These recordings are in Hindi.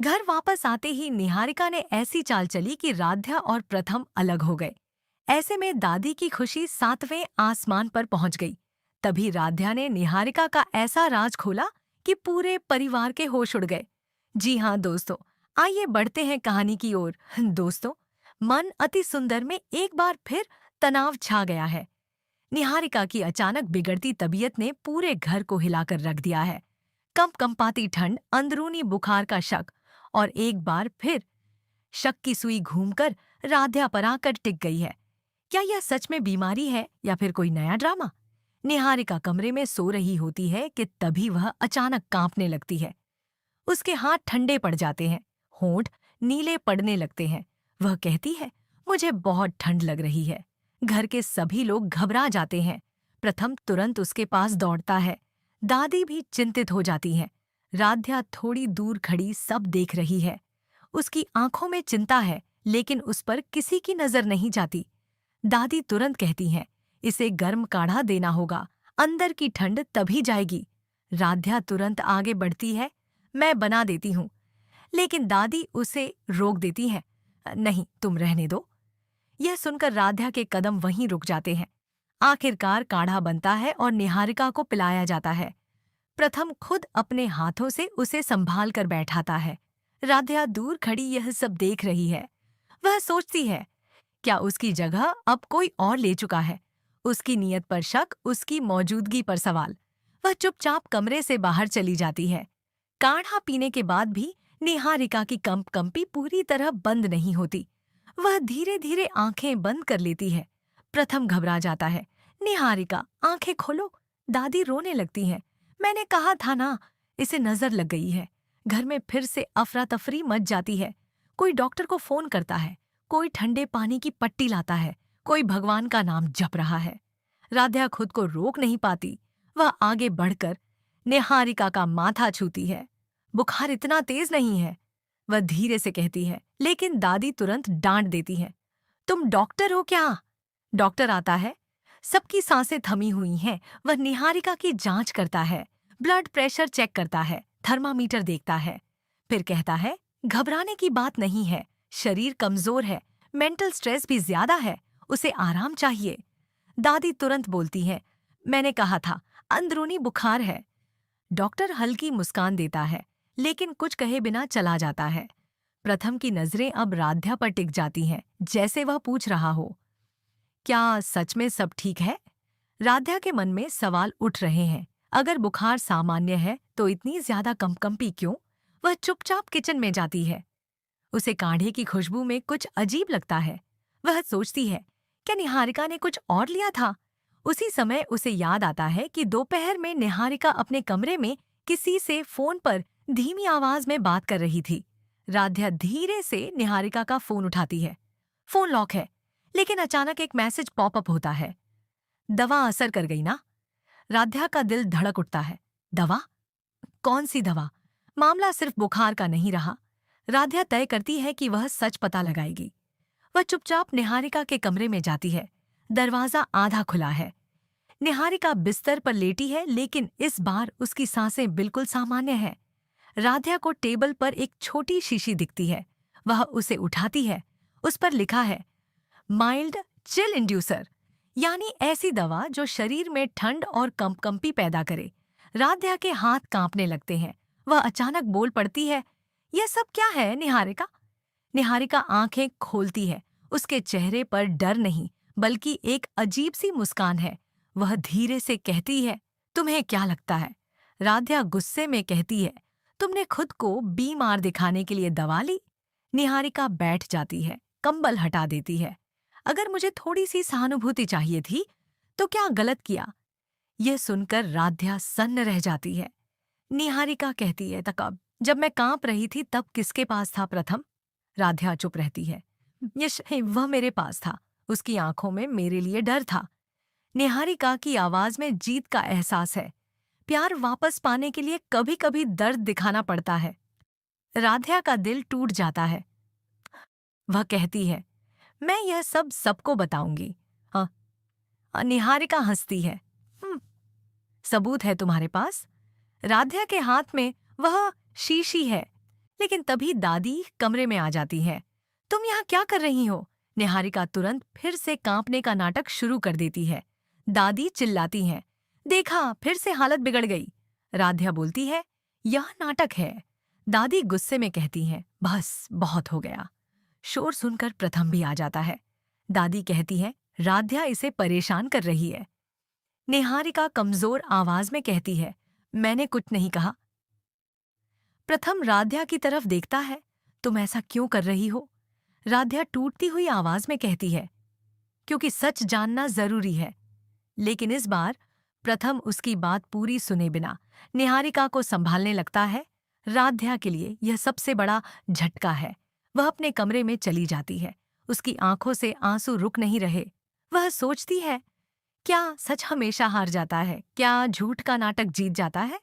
घर वापस आते ही निहारिका ने ऐसी चाल चली कि राध्या और प्रथम अलग हो गए। ऐसे में दादी की खुशी सातवें आसमान पर पहुंच गई। तभी राध्या ने निहारिका का ऐसा राज खोला कि पूरे परिवार के होश उड़ गए। जी हाँ दोस्तों, आइए बढ़ते हैं कहानी की ओर। दोस्तों, मन अति सुंदर में एक बार फिर तनाव छा गया है। निहारिका की अचानक बिगड़ती तबीयत ने पूरे घर को हिलाकर रख दिया है। कंपकंपाती ठंड, अंदरूनी बुखार का शक और एक बार फिर शक की सुई घूमकर राध्या पर आकर टिक गई है। क्या यह सच में बीमारी है या फिर कोई नया ड्रामा? निहारिका कमरे में सो रही होती है कि तभी वह अचानक कांपने लगती है। उसके हाथ ठंडे पड़ जाते हैं, होंठ नीले पड़ने लगते हैं। वह कहती है, मुझे बहुत ठंड लग रही है। घर के सभी लोग घबरा जाते हैं। प्रथम तुरंत उसके पास दौड़ता है। दादी भी चिंतित हो जाती है। राध्या थोड़ी दूर खड़ी सब देख रही है। उसकी आंखों में चिंता है, लेकिन उस पर किसी की नजर नहीं जाती। दादी तुरंत कहती हैं, इसे गर्म काढ़ा देना होगा, अंदर की ठंड तभी जाएगी। राध्या तुरंत आगे बढ़ती है, मैं बना देती हूँ। लेकिन दादी उसे रोक देती है, नहीं तुम रहने दो। यह सुनकर राध्या के कदम वहीं रुक जाते हैं। आखिरकार काढ़ा बनता है और निहारिका को पिलाया जाता है। प्रथम खुद अपने हाथों से उसे संभाल कर बैठाता है। राध्या दूर खड़ी यह सब देख रही है। वह सोचती है, क्या उसकी जगह अब कोई और ले चुका है? उसकी नीयत पर शक, उसकी मौजूदगी पर सवाल। वह चुपचाप कमरे से बाहर चली जाती है। काढ़ा पीने के बाद भी निहारिका की कंपी पूरी तरह बंद नहीं होती। वह धीरे धीरे आंखें बंद कर लेती है। प्रथम घबरा जाता है, निहारिका आंखें खोलो। दादी रोने लगती हैं। मैंने कहा था ना, इसे नजर लग गई है। घर में फिर से अफरा तफरी मच जाती है। कोई डॉक्टर को फोन करता है, कोई ठंडे पानी की पट्टी लाता है, कोई भगवान का नाम जप रहा है। राध्या खुद को रोक नहीं पाती। वह आगे बढ़कर निहारिका का माथा छूती है। बुखार इतना तेज नहीं है, वह धीरे से कहती है, लेकिन दादी तुरंत डांट देती है। तुम डॉक्टर हो क्या? डॉक्टर आता है। सबकी सांसें थमी हुई हैं। वह निहारिका की जांच करता है, ब्लड प्रेशर चेक करता है, थर्मामीटर देखता है। फिर कहता है, घबराने की बात नहीं है, शरीर कमजोर है, मेंटल स्ट्रेस भी ज्यादा है, उसे आराम चाहिए। दादी तुरंत बोलती है, मैंने कहा था अंदरूनी बुखार है। डॉक्टर हल्की मुस्कान देता है, लेकिन कुछ कहे बिना चला जाता है। प्रथम की नजरें अब राध्या पर टिक जाती हैं, जैसे वह पूछ रहा हो, क्या सच में सब ठीक है? राध्या के मन में सवाल उठ रहे हैं। अगर बुखार सामान्य है तो इतनी ज्यादा कंपकंपी क्यों? वह चुपचाप किचन में जाती है। उसे काढ़े की खुशबू में कुछ अजीब लगता है। वह सोचती है, क्या निहारिका ने कुछ और लिया था? उसी समय उसे याद आता है कि दोपहर में निहारिका अपने कमरे में किसी से फोन पर धीमी आवाज में बात कर रही थी। राध्या धीरे से निहारिका का फोन उठाती है। फोन लॉक है, लेकिन अचानक एक मैसेज पॉपअप होता है। दवा असर कर गई ना? राध्या का दिल धड़क उठता है। दवा? कौन सी दवा? मामला सिर्फ बुखार का नहीं रहा। राध्या तय करती है कि वह सच पता लगाएगी। वह चुपचाप निहारिका के कमरे में जाती है। दरवाजा आधा खुला है। निहारिका बिस्तर पर लेटी है, लेकिन इस बार उसकी सांसें बिल्कुल सामान्य हैं। राध्या को टेबल पर एक छोटी शीशी दिखती है। वह उसे उठाती है। उस पर लिखा है, माइल्ड चिल इंड्यूसर, यानी ऐसी दवा जो शरीर में ठंड और कंपकंपी पैदा करे। राध्या के हाथ कांपने लगते हैं। वह अचानक बोल पड़ती है, यह सब क्या है निहारिका? निहारिका आंखें खोलती है। उसके चेहरे पर डर नहीं, बल्कि एक अजीब सी मुस्कान है। वह धीरे से कहती है, तुम्हें क्या लगता है? राध्या गुस्से में कहती है, तुमने खुद को बीमार दिखाने के लिए दवा ली? निहारिका बैठ जाती है, कंबल हटा देती है। अगर मुझे थोड़ी सी सहानुभूति चाहिए थी, तो क्या गलत किया? यह सुनकर राध्या सन्न रह जाती है। निहारिका कहती है, तब जब मैं कांप रही थी तब किसके पास था प्रथम? राध्या चुप रहती है। वह मेरे पास था। उसकी आंखों में मेरे लिए डर था। निहारिका की आवाज में जीत का एहसास है। प्यार वापस पाने के लिए कभी कभी दर्द दिखाना पड़ता है। राध्या का दिल टूट जाता है। वह कहती है, मैं यह सब सबको बताऊंगी। हाँ। निहारिका हंसती है। सबूत है तुम्हारे पास? राध्या के हाथ में वह शीशी है, लेकिन तभी दादी कमरे में आ जाती है। तुम यहाँ क्या कर रही हो? निहारिका तुरंत फिर से कांपने का नाटक शुरू कर देती है। दादी चिल्लाती हैं, देखा, फिर से हालत बिगड़ गई। राध्या बोलती है, यह नाटक है। दादी गुस्से में कहती हैं, बस बहुत हो गया। शोर सुनकर प्रथम भी आ जाता है। दादी कहती है, राध्या इसे परेशान कर रही है। निहारिका कमजोर आवाज में कहती है, मैंने कुछ नहीं कहा। प्रथम राध्या की तरफ देखता है, तुम ऐसा क्यों कर रही हो? राध्या टूटती हुई आवाज में कहती है, क्योंकि सच जानना जरूरी है। लेकिन इस बार प्रथम उसकी बात पूरी सुने बिना निहारिका को संभालने लगता है। राध्या के लिए यह सबसे बड़ा झटका है। वह अपने कमरे में चली जाती है। उसकी आंखों से आंसू रुक नहीं रहे। वह सोचती है, क्या सच हमेशा हार जाता है? क्या झूठ का नाटक जीत जाता है?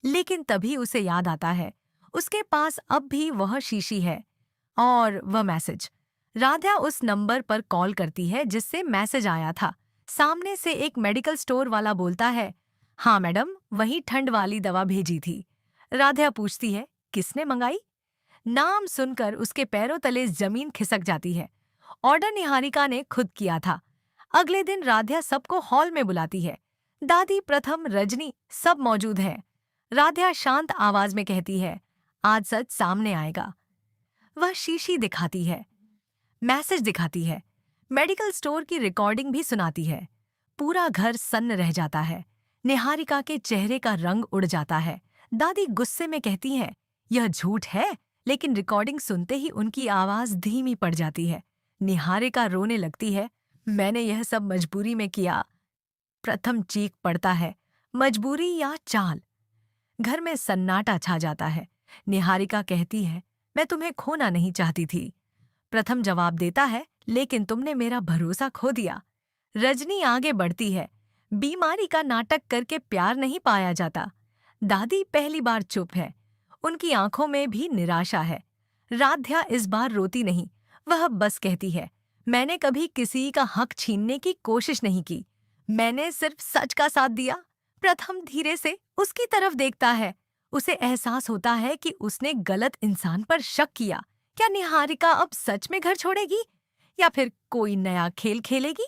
लेकिन तभी उसे याद आता है, उसके पास अब भी वह शीशी है और वह मैसेज। राध्या उस नंबर पर कॉल करती है जिससे मैसेज आया था। सामने से एक मेडिकल स्टोर वाला बोलता है, हाँ मैडम, वही ठंड वाली दवा भेजी थी। राध्या पूछती है, किसने मंगाई? नाम सुनकर उसके पैरों तले जमीन खिसक जाती है। ऑर्डर निहारिका ने खुद किया था। अगले दिन राध्या सबको हॉल में बुलाती है। दादी, प्रथम, रजनी सब मौजूद हैं। राध्या शांत आवाज में कहती है, आज सच सामने आएगा। वह शीशी दिखाती है, मैसेज दिखाती है, मेडिकल स्टोर की रिकॉर्डिंग भी सुनाती है। पूरा घर सन्न रह जाता है। निहारिका के चेहरे का रंग उड़ जाता है। दादी गुस्से में कहती है, यह झूठ है, लेकिन रिकॉर्डिंग सुनते ही उनकी आवाज धीमी पड़ जाती है। निहारिका रोने लगती है, मैंने यह सब मजबूरी में किया। प्रथम चीख पड़ता है, मजबूरी या चाल? घर में सन्नाटा छा जाता है। निहारिका कहती है, मैं तुम्हें खोना नहीं चाहती थी। प्रथम जवाब देता है, लेकिन तुमने मेरा भरोसा खो दिया। रजनी आगे बढ़ती है, बीमारी का नाटक करके प्यार नहीं पाया जाता। दादी पहली बार चुप है। उनकी आंखों में भी निराशा है। राध्या इस बार रोती नहीं। वह बस कहती है, मैंने कभी किसी का हक छीनने की कोशिश नहीं की। मैंने सिर्फ सच का साथ दिया। प्रथम धीरे से उसकी तरफ देखता है। उसे एहसास होता है कि उसने गलत इंसान पर शक किया। क्या निहारिका अब सच में घर छोड़ेगी या फिर कोई नया खेल खेलेगी?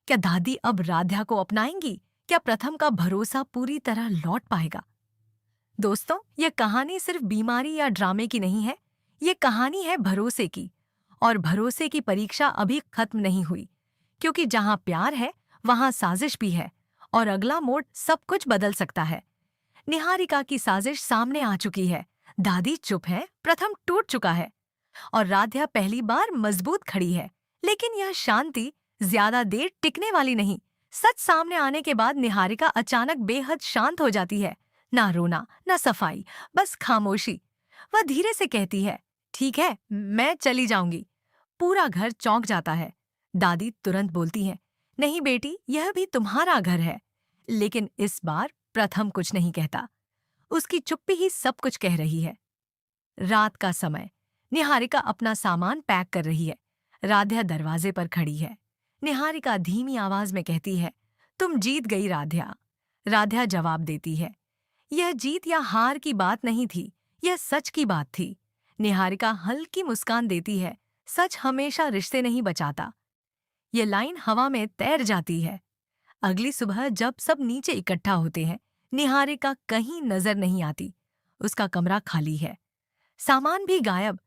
क्या दादी अब राध्या को अपनाएंगी? क्या प्रथम का भरोसा पूरी तरह लौट पाएगा? दोस्तों, यह कहानी सिर्फ बीमारी या ड्रामे की नहीं है। ये कहानी है भरोसे की। और भरोसे की परीक्षा अभी खत्म नहीं हुई, क्योंकि जहां प्यार है वहां साजिश भी है और अगला मोड़ सब कुछ बदल सकता है। निहारिका की साजिश सामने आ चुकी है। दादी चुप है, प्रथम टूट चुका है और राध्या पहली बार मजबूत खड़ी है। लेकिन यह शांति ज्यादा देर टिकने वाली नहीं। सच सामने आने के बाद निहारिका अचानक बेहद शांत हो जाती है। ना रोना, ना सफाई, बस खामोशी। वह धीरे से कहती है, ठीक है, मैं चली जाऊंगी। पूरा घर चौंक जाता है। दादी तुरंत बोलती है, नहीं बेटी, यह भी तुम्हारा घर है। लेकिन इस बार प्रथम कुछ नहीं कहता। उसकी चुप्पी ही सब कुछ कह रही है। रात का समय। निहारिका अपना सामान पैक कर रही है। राध्या दरवाजे पर खड़ी है। निहारिका धीमी आवाज में कहती है, तुम जीत गई राध्या। राध्या जवाब देती है, यह जीत या हार की बात नहीं थी, यह सच की बात थी। निहारिका हल्की मुस्कान देती है, सच हमेशा रिश्ते नहीं बचाता। ये लाइन हवा में तैर जाती है। अगली सुबह जब सब नीचे इकट्ठा होते हैं, निहारिका कहीं नजर नहीं आती। उसका कमरा खाली है, सामान भी गायब।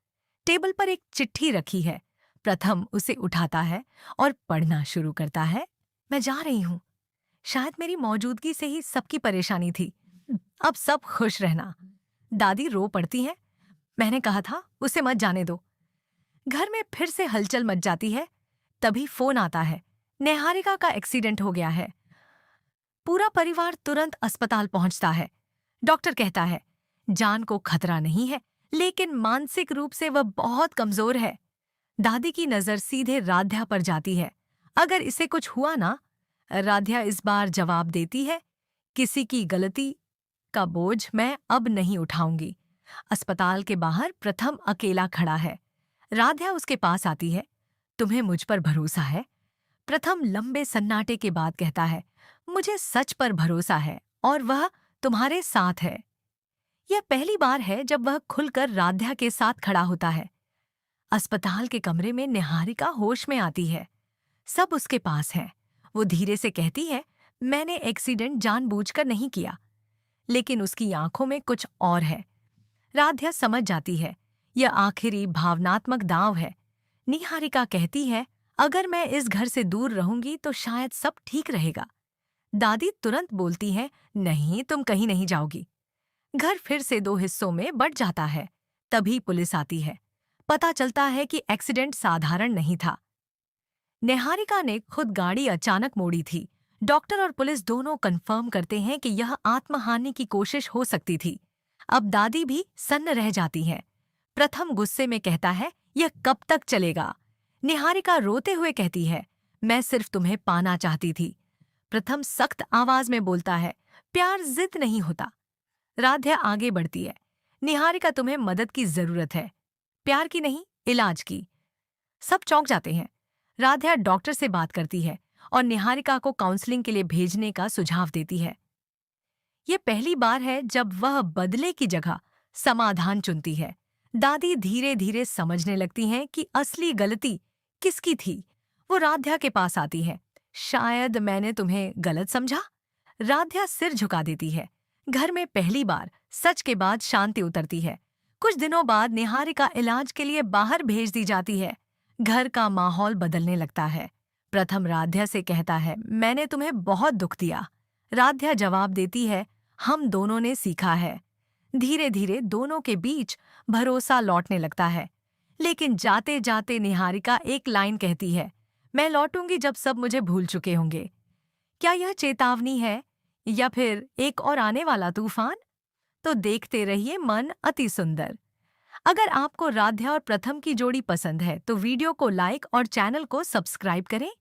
टेबल पर एक चिट्ठी रखी है। प्रथम उसे उठाता है और पढ़ना शुरू करता है। मैं जा रही हूँ। शायद मेरी मौजूदगी से ही सबकी परेशानी थी। अब सब खुश रहना। दादी रो पड़ती है, मैंने कहा था उसे मत जाने दो। घर में फिर से हलचल मच जाती है। तभी फोन आता है, निहारिका का एक्सीडेंट हो गया है। पूरा परिवार तुरंत अस्पताल पहुंचता है। डॉक्टर कहता है, जान को खतरा नहीं है, लेकिन मानसिक रूप से वह बहुत कमजोर है। दादी की नजर सीधे राध्या पर जाती है। अगर इसे कुछ हुआ ना? राध्या इस बार जवाब देती है, किसी की गलती का बोझ मैं अब नहीं उठाऊंगी। अस्पताल के बाहर प्रथम अकेला खड़ा है। राध्या उसके पास आती है, तुम्हें मुझ पर भरोसा है? प्रथम लंबे सन्नाटे के बाद कहता है, मुझे सच पर भरोसा है और वह तुम्हारे साथ है। यह पहली बार है जब वह खुलकर राध्या के साथ खड़ा होता है। अस्पताल के कमरे में निहारिका होश में आती है। सब उसके पास हैं। वो धीरे से कहती है, मैंने एक्सीडेंट जानबूझकर नहीं किया। लेकिन उसकी आंखों में कुछ और है। राध्या समझ जाती है, यह आखिरी भावनात्मक दांव है। निहारिका कहती है, अगर मैं इस घर से दूर रहूंगी तो शायद सब ठीक रहेगा। दादी तुरंत बोलती है, नहीं, तुम कहीं नहीं जाओगी। घर फिर से दो हिस्सों में बंट जाता है। तभी पुलिस आती है। पता चलता है कि एक्सीडेंट साधारण नहीं था। निहारिका ने खुद गाड़ी अचानक मोड़ी थी। डॉक्टर और पुलिस दोनों कंफर्म करते हैं कि यह आत्महानि की कोशिश हो सकती थी। अब दादी भी सन्न रह जाती हैं। प्रथम गुस्से में कहता है, यह कब तक चलेगा? निहारिका रोते हुए कहती है, मैं सिर्फ तुम्हें पाना चाहती थी। प्रथम सख्त आवाज में बोलता है, प्यार जिद नहीं होता। राध्या आगे बढ़ती है, निहारिका तुम्हें मदद की जरूरत है, प्यार की नहीं, इलाज की। सब चौंक जाते हैं। राध्या डॉक्टर से बात करती है और निहारिका को काउंसलिंग के लिए भेजने का सुझाव देती है। ये पहली बार है जब वह बदले की जगह समाधान चुनती है। दादी धीरे धीरे समझने लगती हैं कि असली गलती किसकी थी। वो राध्या के पास आती है, शायद मैंने तुम्हें गलत समझा। राध्या सिर झुका देती है। घर में पहली बार सच के बाद शांति उतरती है। कुछ दिनों बाद निहारिका इलाज के लिए बाहर भेज दी जाती है। घर का माहौल बदलने लगता है। प्रथम राध्या से कहता है, मैंने तुम्हें बहुत दुख दिया। राध्या जवाब देती है, हम दोनों ने सीखा है। धीरे धीरे दोनों के बीच भरोसा लौटने लगता है। लेकिन जाते जाते निहारिका एक लाइन कहती है, मैं लौटूंगी जब सब मुझे भूल चुके होंगे। क्या यह चेतावनी है या फिर एक और आने वाला तूफान? तो देखते रहिए मन अति सुंदर। अगर आपको राध्या और प्रथम की जोड़ी पसंद है तो वीडियो को लाइक और चैनल को सब्सक्राइब करें।